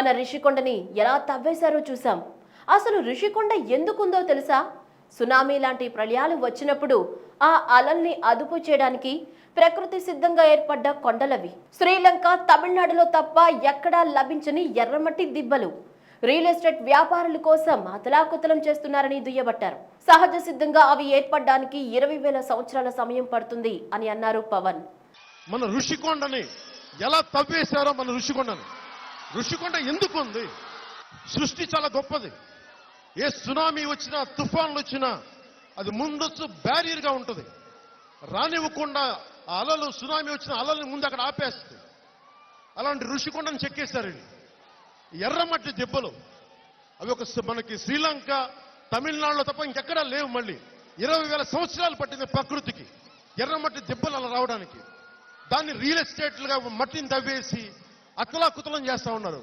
మన రిషికొండని ఎలా తవ్వేశారో చూసాం. అసలు రిషికొండ ఎందుకుందో తెలుసా? సునామీ లాంటి ప్రళయాలు వచ్చినప్పుడు ఆ అలల్ని అదుపు చేయడానికి ప్రకృతి సిద్ధంగా ఏర్పడ్డ కొండలవి. శ్రీలంక, తమిళనాడులో తప్ప ఎక్కడా లభించని ఎర్రమట్టి దిబ్బలు రియల్ ఎస్టేట్ వ్యాపారుల కోసం అతలాకుతలం చేస్తున్నారని దుయ్యబట్టారు. సహజ సిద్ధంగా అవి ఏర్పడడానికి 20,000 సంవత్సరాల సమయం పడుతుంది అని అన్నారు పవన్. మన ఋషికొండని ఎలా తవ్వేశారో, మన ఋషికొండ ఎందుకు ఉంది? సృష్టి చాలా గొప్పది. ఏ సునామీ వచ్చినా, తుఫాన్లు వచ్చినా అది ముందొచ్చు బ్యారియర్గా ఉంటుంది. రానివ్వకుండా అలలు, సునామీ వచ్చిన అలల్ని ముందు అక్కడ ఆపేస్తుంది. అలాంటి ఋషికొండని చెక్కేశారు. ఎర్రమట్టి దెబ్బలు అవి మనకి శ్రీలంక, తమిళనాడులో తప్ప ఇంకెక్కడా లేవు. మళ్ళీ 20,000 సంవత్సరాలు పట్టింది ప్రకృతికి ఎర్రమట్టి దెబ్బలు అలా రావడానికి. దాన్ని రియల్ ఎస్టేట్లుగా మట్టిని తవ్వేసి అతలాకుతలం చేస్తా ఉన్నారు.